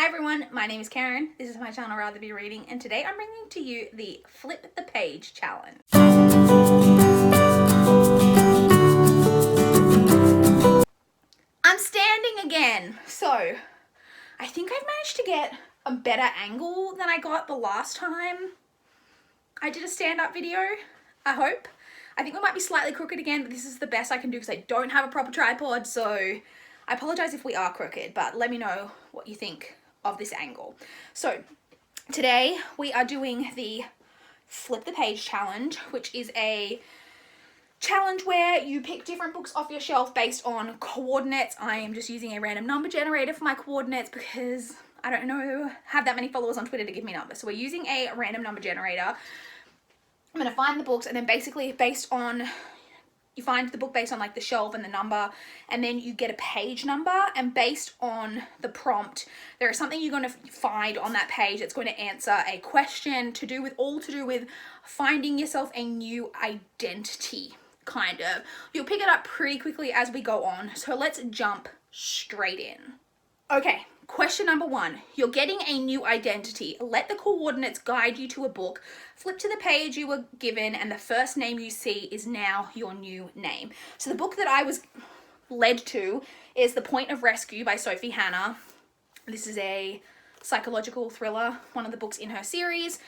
Hi everyone, my name is Karen, this is my channel RatherBeReading, and today I'm bringing to you the Flip the Page challenge. I'm standing again, so I think I've managed to get a better angle than I got the last time I did a stand-up video, I hope. I think we might be slightly crooked again, but this is the best I can do because I don't have a proper tripod, so I apologize if we are crooked, but let me know what you think of this angle. So today we are doing the Flip the Page challenge, which is a challenge where you pick different books off your shelf based on coordinates. I am just using a random number generator for my coordinates because I don't know, have that many followers on Twitter to give me numbers. So we're using a random number generator. I'm going to find the books and then basically you find the book based on like the shelf and the number, and then you get a page number, and based on the prompt there is something you're going to find on that page that's going to answer a question to do with finding yourself a new identity, kind of. You'll pick it up pretty quickly as we go on, so let's jump straight in. Okay, question number 1. You're getting a new identity. Let the coordinates guide you to a book. Flip to the page you were given, and the first name you see is now your new name. So the book that I was led to is The Point of Rescue by Sophie Hannah. This is a psychological thriller, one of the books in her series.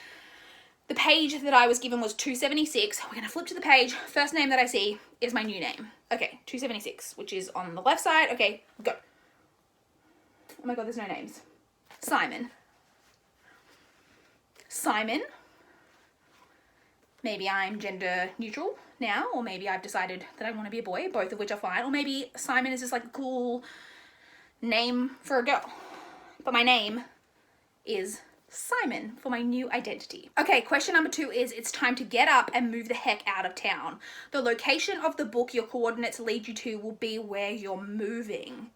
The page that I was given was 276. We're going to flip to the page. First name that I see is my new name. Okay, 276, which is on the left side. Okay, go. Oh my god, there's no names. Simon. Simon. Maybe I'm gender neutral now, or maybe I've decided that I want to be a boy, both of which are fine. Or maybe Simon is just like a cool name for a girl. But my name is Simon for my new identity. Okay, question number 2 is it's time to get up and move the heck out of town. The location of the book your coordinates lead you to will be where you're moving.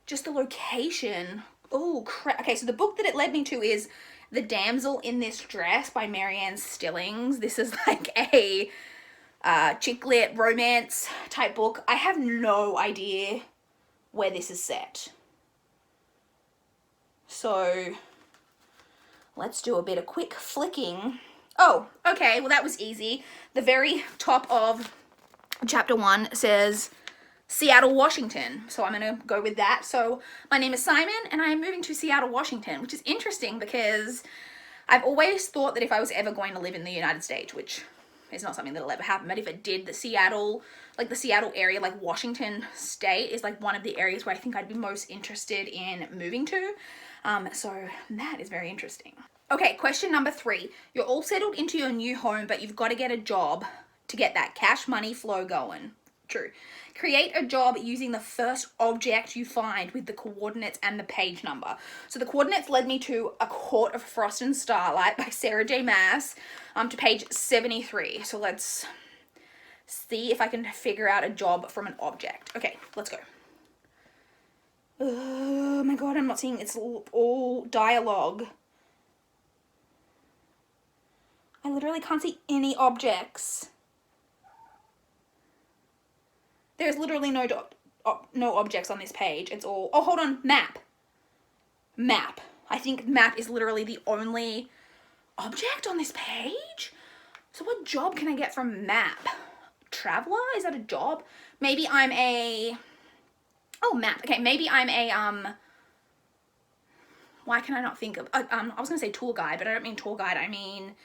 Just the location. Oh crap. Okay, so the book that it led me to is The Damsel in This Dress by Marianne Stillings. This is like a chick lit romance type book. I have no idea where this is set. So let's do a bit of quick flicking. Oh, okay, well that was easy. The very top of chapter 1 says Seattle, Washington. So I'm going to go with that. So my name is Simon and I am moving to Seattle, Washington, which is interesting because I've always thought that if I was ever going to live in the United States, which is not something that'll ever happen, but if it did, the Seattle area, like Washington State, is like one of the areas where I think I'd be most interested in moving to. So that is very interesting. Okay, question number 3. You're all settled into your new home, but you've got to get a job to get that cash money flow going. True. Create a job using the first object you find with the coordinates and the page number. So the coordinates led me to A Court of Frost and Starlight by Sarah J. Maas, to page 73. So let's see if I can figure out a job from an object. Okay, let's go. Oh my god, I'm not seeing, it's all dialogue. I literally can't see any objects. There's literally no objects on this page. It's all... Oh, hold on. Map. Map. I think map is literally the only object on this page. So what job can I get from map? Traveler? Is that a job? Maybe I'm a... Oh, map. Okay, maybe I'm a... Why can I not think of... I was going to say tour guide, but I don't mean tour guide. I mean...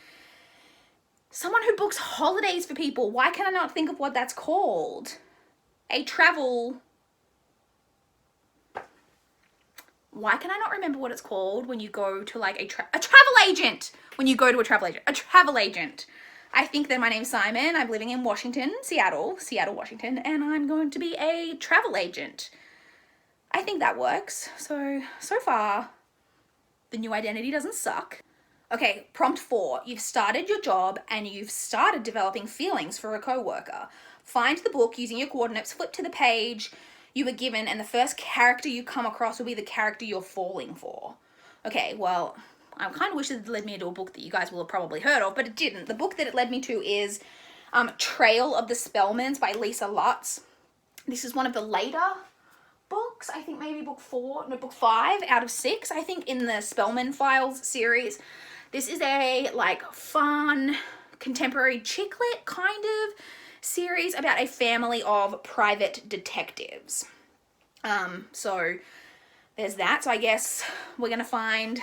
someone who books holidays for people. Why can I not think of what that's called? A travel... Why can I not remember what it's called when you go to like a travel agent? When you go to a travel agent. A travel agent. I think that my name's Simon. I'm living in Washington, Seattle, Washington, and I'm going to be a travel agent. I think that works. So far, the new identity doesn't suck. Okay, prompt 4. You've started your job and you've started developing feelings for a coworker. Find the book using your coordinates, flip to the page you were given, and the first character you come across will be the character you're falling for. Okay, well, I kind of wish it led me to a book that you guys will have probably heard of, but it didn't. The book that it led me to is Trail of the Spellmans by Lisa Lutz. This is one of the later books. I think maybe book 5 out of 6, I think, in the Spellman Files series. This is a like fun contemporary chick lit kind of series about a family of private detectives. So there's that. So I guess we're gonna find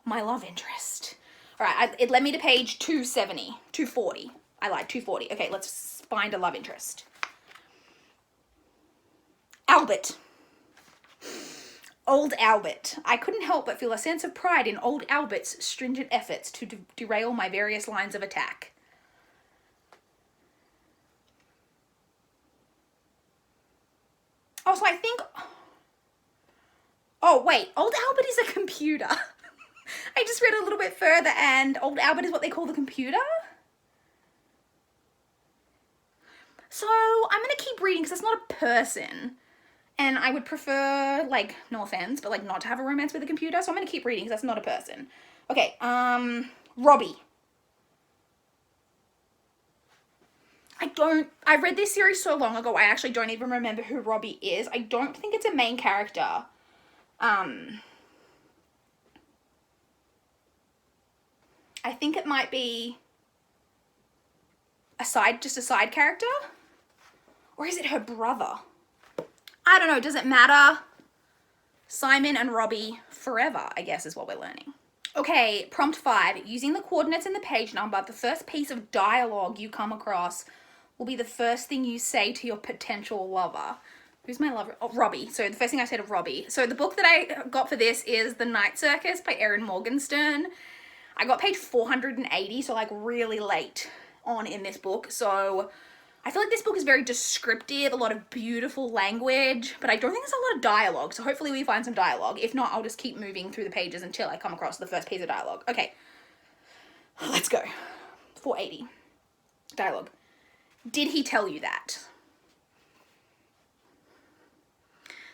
my love interest. All right, it led me to page 240. I lied, 240. Okay, let's find a love interest. Albert. Old Albert. I couldn't help but feel a sense of pride in old Albert's stringent efforts to derail my various lines of attack. Also, I think... Oh, wait. Old Albert is a computer. I just read a little bit further and old Albert is what they call the computer. So, I'm going to keep reading because it's not a person. And I would prefer, like, no offense, but, like, not to have a romance with a computer. So I'm going to keep reading because that's not a person. Okay, Robbie. I read this series so long ago, I actually don't even remember who Robbie is. I don't think it's a main character. I think it might be just a side character? Or is it her brother? I don't know, does it matter? Simon and Robbie forever, I guess, is what we're learning. Okay, prompt 5. Using the coordinates in the page number, the first piece of dialogue you come across will be the first thing you say to your potential lover. Who's my lover? Oh, Robbie. So the first thing I say to Robbie. So the book that I got for this is The Night Circus by Erin Morgenstern. I got page 480, so like really late on in this book. So I feel like this book is very descriptive, a lot of beautiful language, but I don't think there's a lot of dialogue. So hopefully we find some dialogue. If not, I'll just keep moving through the pages until I come across the first piece of dialogue. Okay, let's go. 480. Dialogue. Did he tell you that?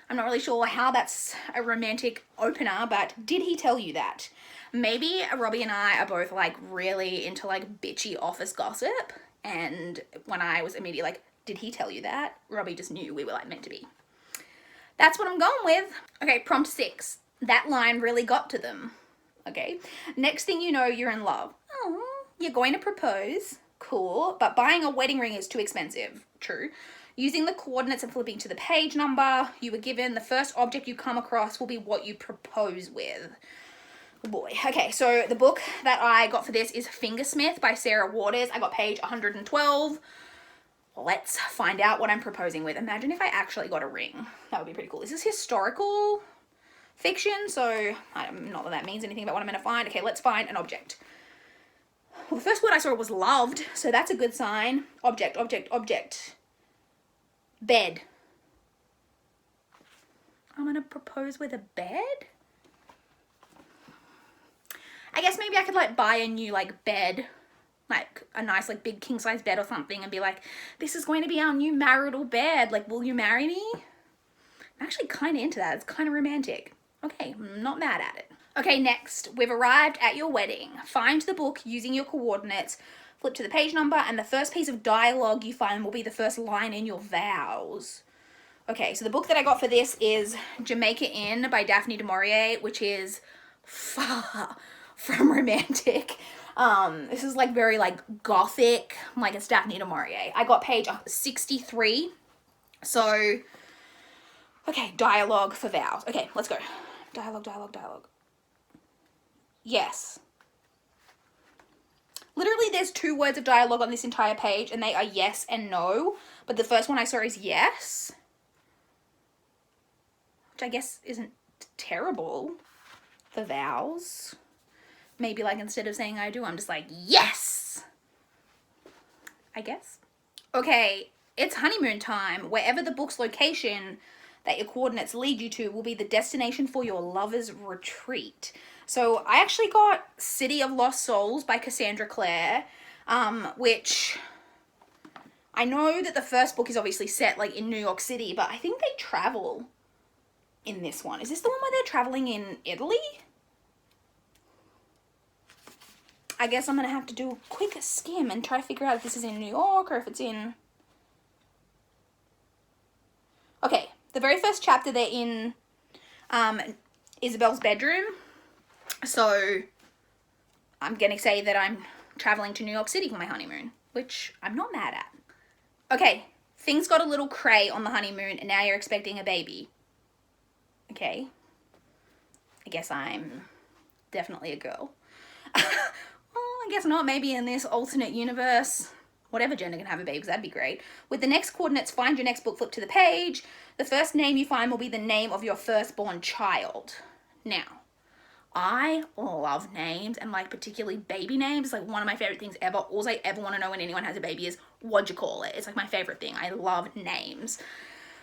I'm not really sure how that's a romantic opener, but did he tell you that? Maybe Robbie and I are both like really into like bitchy office gossip. And when I was immediately like, did he tell you that? Robbie just knew we were like meant to be. That's what I'm going with. Okay, prompt 6. That line really got to them. Okay. Next thing you know, you're in love. Oh, you're going to propose. Cool. But buying a wedding ring is too expensive. True. Using the coordinates and flipping to the page number you were given, the first object you come across will be what you propose with. Oh boy. Okay, so the book that I got for this is Fingersmith by Sarah Waters. I got page 112. Let's find out what I'm proposing with. Imagine if I actually got a ring. That would be pretty cool. This is historical fiction, so not that that means anything about what I'm going to find. Okay, let's find an object. Well, the first word I saw was loved, so that's a good sign. Object, object, object. Bed. I'm going to propose with a bed? I guess maybe I could like buy a new like bed, like a nice like big king size bed or something, and be like, this is going to be our new marital bed. Like, will you marry me? I'm actually kind of into that. It's kind of romantic. Okay, I'm not mad at it. Okay, next, we've arrived at your wedding. Find the book using your coordinates, flip to the page number, and the first piece of dialogue you find will be the first line in your vows. Okay, so the book that I got for this is Jamaica Inn by Daphne du Maurier, which is far from romantic. This is like very like gothic, like it's Daphne du Maurier. I got page 63. So, okay, dialogue for vows. Okay, let's go. Dialogue, dialogue, dialogue. Yes. Literally, there's 2 words of dialogue on this entire page, and they are yes and no. But the first one I saw is yes, which I guess isn't terrible for vows. Maybe like instead of saying I do, I'm just like, yes, I guess. Okay, it's honeymoon time. Wherever the book's location that your coordinates lead you to will be the destination for your lover's retreat. So I actually got City of Lost Souls by Cassandra Clare, which I know that the first book is obviously set like in New York City, but I think they travel in this one. Is this the one where they're traveling in Italy? I guess I'm going to have to do a quick skim and try to figure out if this is in New York or if it's in... Okay, the very first chapter, they're in Isabel's bedroom. So I'm going to say that I'm traveling to New York City for my honeymoon, which I'm not mad at. Okay, things got a little cray on the honeymoon and now you're expecting a baby. Okay. I guess I'm definitely a girl. Well, I guess not. Maybe in this alternate universe, whatever gender can have a baby, that'd be great. With the next coordinates, find your next book, flip to the page. The first name you find will be the name of your firstborn child. Now, I love names, and like particularly baby names. Like one of my favorite things ever. All I ever want to know when anyone has a baby is what'd you call it. It's like my favorite thing. I love names.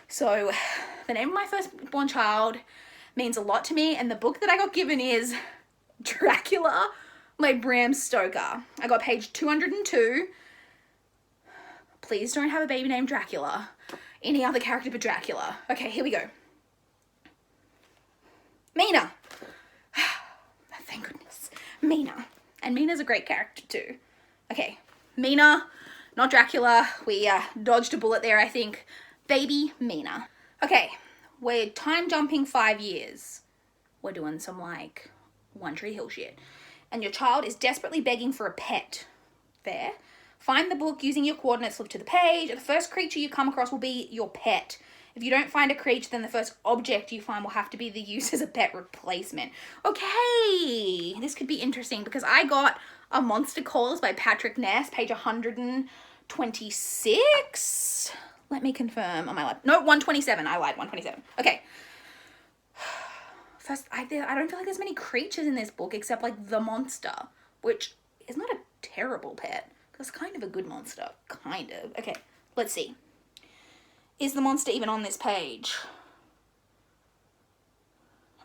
So the name of my firstborn child means a lot to me, and the book that I got given is Dracula by Bram Stoker. I got page 202. Please don't have a baby named Dracula. Any other character but Dracula. Okay, here we go. Mina. Thank goodness. Mina. And Mina's a great character too. Okay, Mina, not Dracula. We dodged a bullet there, I think. Baby Mina. Okay, we're time jumping 5 years. We're doing some like One Tree Hill shit. And your child is desperately begging for a pet. There. Find the book using your coordinates, flip to the page. The first creature you come across will be your pet. If you don't find a creature, then the first object you find will have to be the use as a pet replacement. Okay, this could be interesting because I got A Monster Calls by Patrick Ness, page 126. Let me confirm. Am I lied? No, 127. I lied. 127. Okay. First, I don't feel like there's many creatures in this book except like the monster, which is not a terrible pet. It's kind of a good monster. Kind of. Okay, let's see. Is the monster even on this page?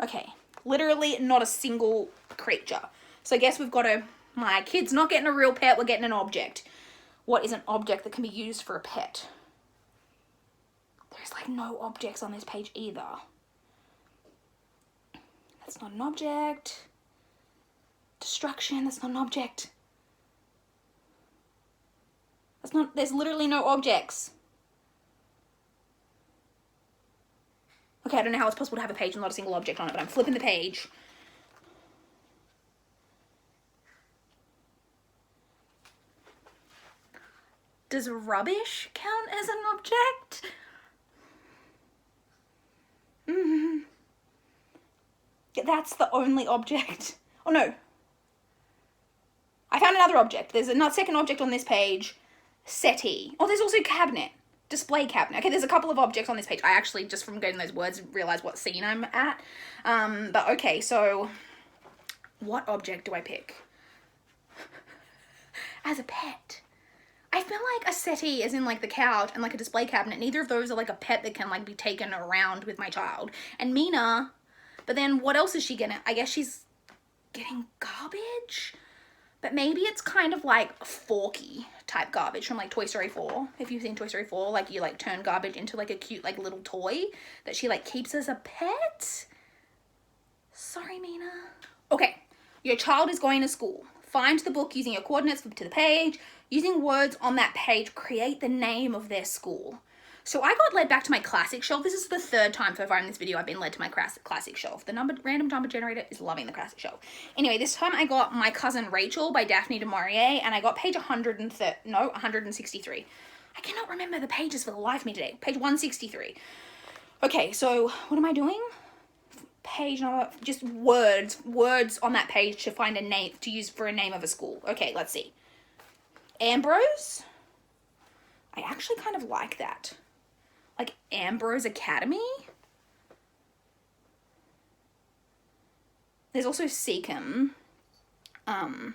Okay, literally not a single creature. So I guess we've got my kid's not getting a real pet, we're getting an object. What is an object that can be used for a pet? There's like no objects on this page either. That's not an object. Destruction, that's not an object. There's literally no objects. Okay, I don't know how it's possible to have a page and not a single object on it, but I'm flipping the page. Does rubbish count as an object? That's the only object. Oh no. I found another object. There's a second object on this page. Settee. Oh, there's also cabinet. Display cabinet. Okay, there's a couple of objects on this page. I actually, just from getting those words, realized what scene I'm at. But okay, so what object do I pick? As a pet. I feel like a settee is in like the couch and like a display cabinet. Neither of those are like a pet that can like be taken around with my child. And Mina, but then what else is she gonna, I guess she's getting garbage? But maybe it's kind of like Forky type garbage from like Toy Story 4. If you've seen Toy Story 4, like you like turn garbage into like a cute like little toy that she like keeps as a pet. Sorry, Mina. Okay, your child is going to school. Find the book using your coordinates, flip to the page. Using words on that page, create the name of their school. So I got led back to my classic shelf. This is the third time so far in this video I've been led to my classic shelf. The random number generator is loving the classic shelf. Anyway, this time I got My Cousin Rachel by Daphne du Maurier, and I got page 163. I cannot remember the pages for the life of me today. Page 163. Okay, so what am I doing? Page number, just words on that page to find a name, to use for a name of a school. Okay, let's see. Ambrose? I actually kind of like that. Like Ambrose Academy? There's also Seacom. But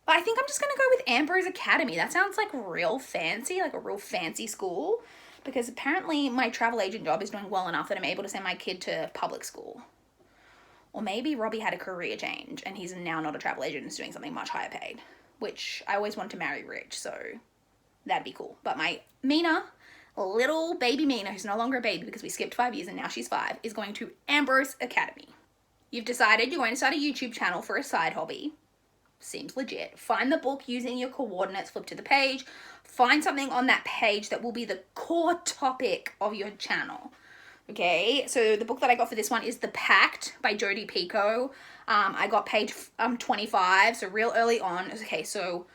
I think I'm just gonna go with Ambrose Academy. That sounds like real fancy, like a real fancy school. Because apparently my travel agent job is doing well enough that I'm able to send my kid to public school. Or maybe Robbie had a career change and he's now not a travel agent and is doing something much higher paid. Which I always wanted to marry rich, so that'd be cool. But my Mina, little baby Mina, who's no longer a baby because we skipped 5 years and now she's 5, is going to Ambrose Academy. You've decided you're going to start a YouTube channel for a side hobby. Seems legit. Find the book using your coordinates, flip to the page. Find something on that page that will be the core topic of your channel. Okay, so the book that I got for this one is The Pact by Jodi Picoult. I got page 25, so real early on. Okay, so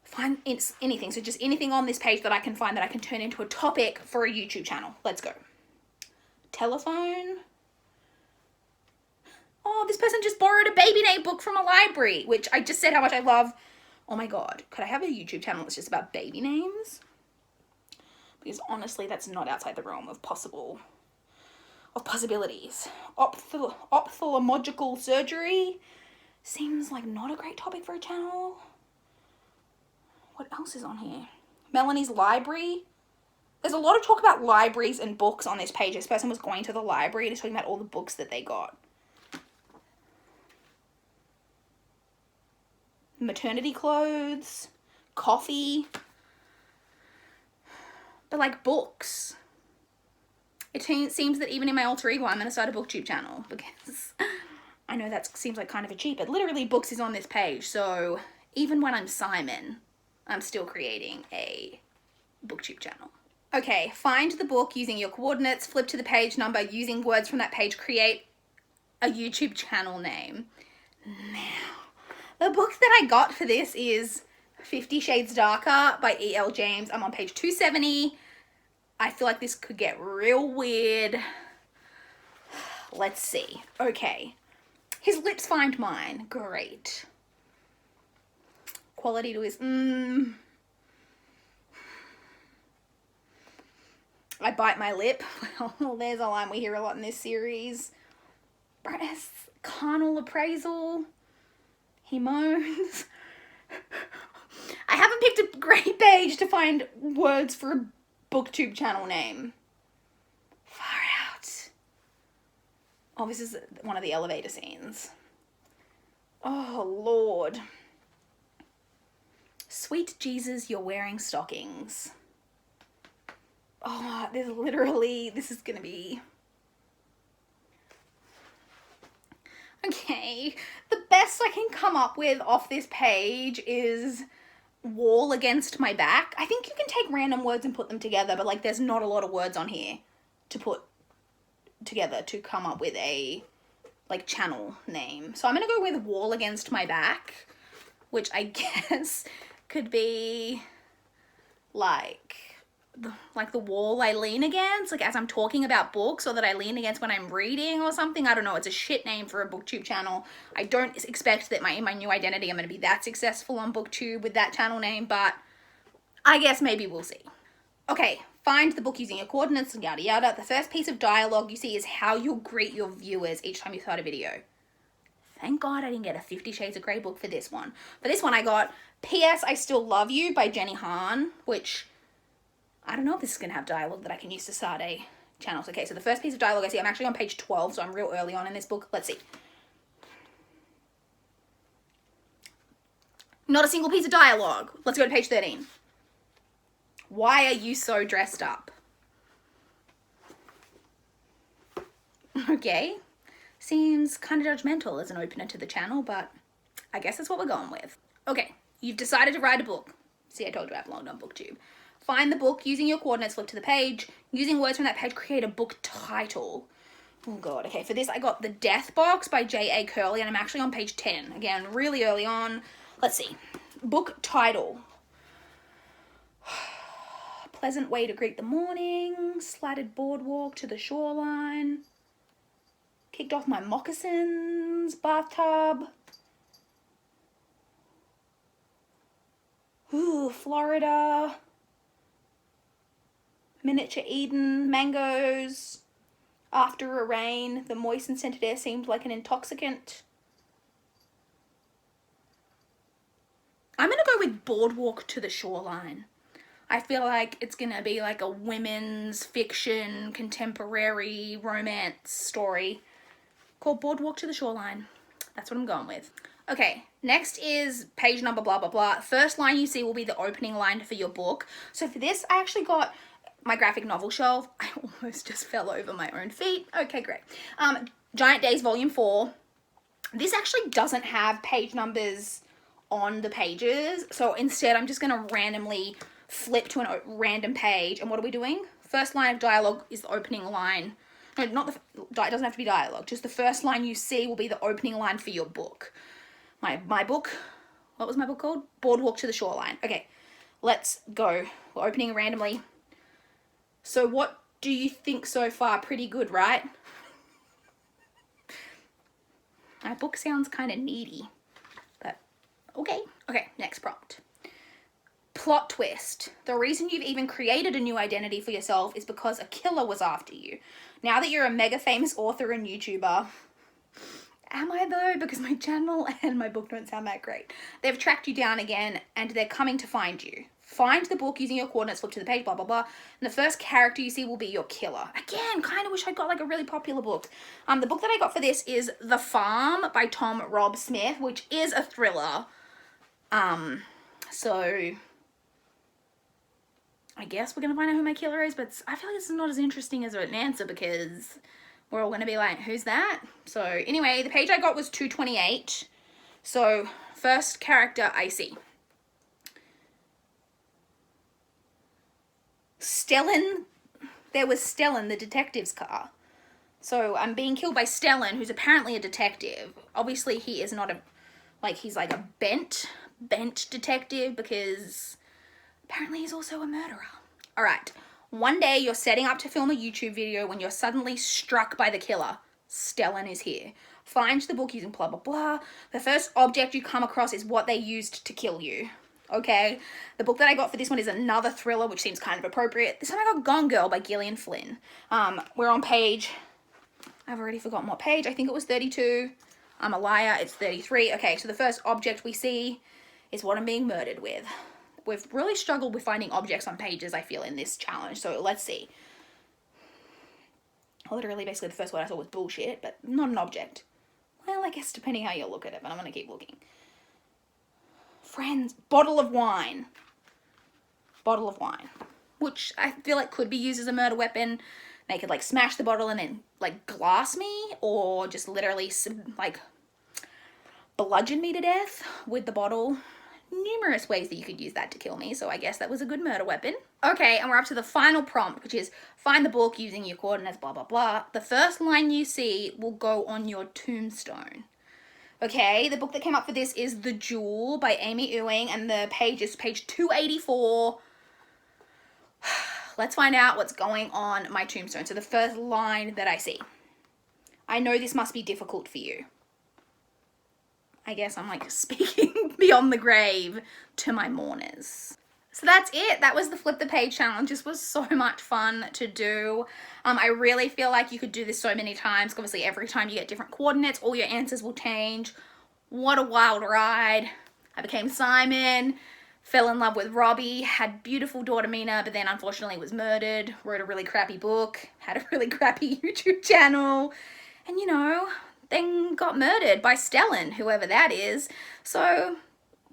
find anything. So just anything on this page that I can find that I can turn into a topic for a YouTube channel. Let's go. Telephone. Oh, this person just borrowed a baby name book from a library, which I just said how much I love. Oh my God, could I have a YouTube channel that's just about baby names? Because honestly, that's not outside the realm of possibilities. Ophthalmological surgery seems like not a great topic for a channel. What else is on here? Melanie's library. There's a lot of talk about libraries and books on this page. This person was going to the library and is talking about all the books that they got. Maternity clothes, coffee, but like books. It seems that even in my alter ego, I'm going to start a booktube channel because I know that seems like kind of a cheat, but literally books is on this page. So even when I'm Simon, I'm still creating a booktube channel. Okay, find the book using your coordinates, flip to the page number, using words from that page, create a YouTube channel name. Now, the book that I got for this is 50 Shades Darker by E.L. James. I'm on page 270. I feel like this could get real weird. Let's see. Okay. His lips find mine. Great. Quality to his... I bite my lip. Well, there's a line we hear a lot in this series. Brightness, carnal appraisal. He moans. I haven't picked a great page to find words for a booktube channel name. Far out. Oh, this is one of the elevator scenes. Oh, Lord. Sweet Jesus, you're wearing stockings. Oh, this is gonna be... Okay, the best I can come up with off this page is wall against my back. I think you can take random words and put them together, but like there's not a lot of words on here to put together to come up with a like channel name. So I'm gonna go with wall against my back, which I guess could be like the wall I lean against, like as I'm talking about books, or that I lean against when I'm reading or something. I don't know. It's a shit name for a booktube channel. I don't expect that in my new identity I'm going to be that successful on booktube with that channel name, but I guess maybe we'll see. Okay, find the book using your coordinates and yada yada. The first piece of dialogue you see is how you'll greet your viewers each time you start a video. Thank God I didn't get a 50 Shades of Grey book for this one. For this one I got P.S. I Still Love You by Jenny Han, which... I don't know if this is going to have dialogue that I can use to start a channel. So, okay, so the first piece of dialogue I see, I'm actually on page 12, so I'm real early on in this book. Let's see. Not a single piece of dialogue. Let's go to page 13. Why are you so dressed up? Okay. Seems kind of judgmental as an opener to the channel, but I guess that's what we're going with. Okay, you've decided to write a book. See, I told you I belonged on BookTube. Find the book using your coordinates, flip to the page. Using words from that page, create a book title. Oh God, okay, for this I got The Death Box by J.A. Curley, and I'm actually on page 10. Again, really early on. Let's see. Book title. Pleasant way to greet the morning. Slatted boardwalk to the shoreline. Kicked off my moccasins. Bathtub. Ooh, Florida. Miniature Eden, mangoes, after a rain, the moist and scented air seemed like an intoxicant. I'm going to go with boardwalk to the shoreline. I feel like it's going to be like a women's fiction, contemporary romance story called Boardwalk to the Shoreline. That's what I'm going with. Okay, next is page number blah, blah, blah. First line you see will be the opening line for your book. So for this, I actually got my graphic novel shelf. I almost just fell over my own feet. Okay, great. Giant Days Volume 4. This actually doesn't have page numbers on the pages. So instead, I'm just going to randomly flip to a random page. And what are we doing? First line of dialogue is the opening line No, not the, it doesn't have to be dialogue. Just the first line you see will be the opening line for your book. My book, what was my book called? Boardwalk to the Shoreline. Okay, let's go. We're opening randomly. So what do you think so far? Pretty good, right? My book sounds kind of needy, but okay. Okay, next prompt. Plot twist. The reason you've even created a new identity for yourself is because a killer was after you. Now that you're a mega famous author and YouTuber, am I though? Because my channel and my book don't sound that great. They've tracked you down again and they're coming to find you. Find the book using your coordinates, flip to the page, blah, blah, blah. And the first character you see will be your killer. Again, kind of wish I got like a really popular book. The book that I got for this is The Farm by Tom Rob Smith, which is a thriller. So I guess we're going to find out who my killer is, but I feel like this is not as interesting as an answer because we're all going to be like, who's that? So anyway, the page I got was 228. So first character I see. Stellan, there was Stellan, the detective's car. So I'm being killed by Stellan, who's apparently a detective. Obviously he is not a, like he's like a bent detective because apparently he's also a murderer. All right, one day you're setting up to film a YouTube video when you're suddenly struck by the killer. Stellan is here. Find the book using blah, blah, blah. The first object you come across is what they used to kill you. Okay, the book that I got for this one is another thriller, which seems kind of appropriate. This time I got Gone Girl by Gillian Flynn. We're on page, I've already forgotten what page. I think it was 32. I'm a liar, it's 33. Okay, so the first object we see is what I'm being murdered with. We've really struggled with finding objects on pages, I feel, in this challenge, so let's see. Literally, basically, the first word I saw was bullshit, but not an object. Well, I guess depending how you look at it, but I'm going to keep looking. Friends, bottle of wine. Bottle of wine. Which I feel like could be used as a murder weapon. They could, like, smash the bottle and then, like, glass me, or just literally, like, bludgeon me to death with the bottle. Numerous ways that you could use that to kill me, so I guess that was a good murder weapon. Okay, and we're up to the final prompt, which is find the book using your coordinates, blah, blah, blah. The first line you see will go on your tombstone. Okay, the book that came up for this is The Jewel by Amy Ewing, and the page is page 284. Let's find out what's going on my tombstone. So the first line that I see. I know this must be difficult for you. I guess I'm like speaking beyond the grave to my mourners. So that's it. That was the Flip the Page challenge. This was so much fun to do. I really feel like you could do this so many times. Obviously, every time you get different coordinates, all your answers will change. What a wild ride. I became Simon, fell in love with Robbie, had beautiful daughter Mina, but then unfortunately was murdered, wrote a really crappy book, had a really crappy YouTube channel, and you know, then got murdered by Stellan, whoever that is. So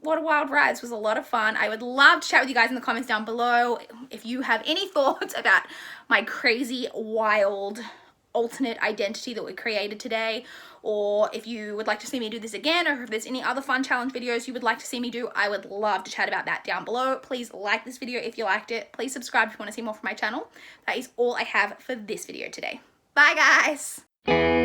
what a wild ride. This was a lot of fun. I would love to chat with you guys in the comments down below if you have any thoughts about my crazy, wild, alternate identity that we created today, or if you would like to see me do this again, or if there's any other fun challenge videos you would like to see me do. I would love to chat about that down below. Please like this video if you liked it. Please subscribe if you want to see more from my channel. That is all I have for this video today. Bye guys!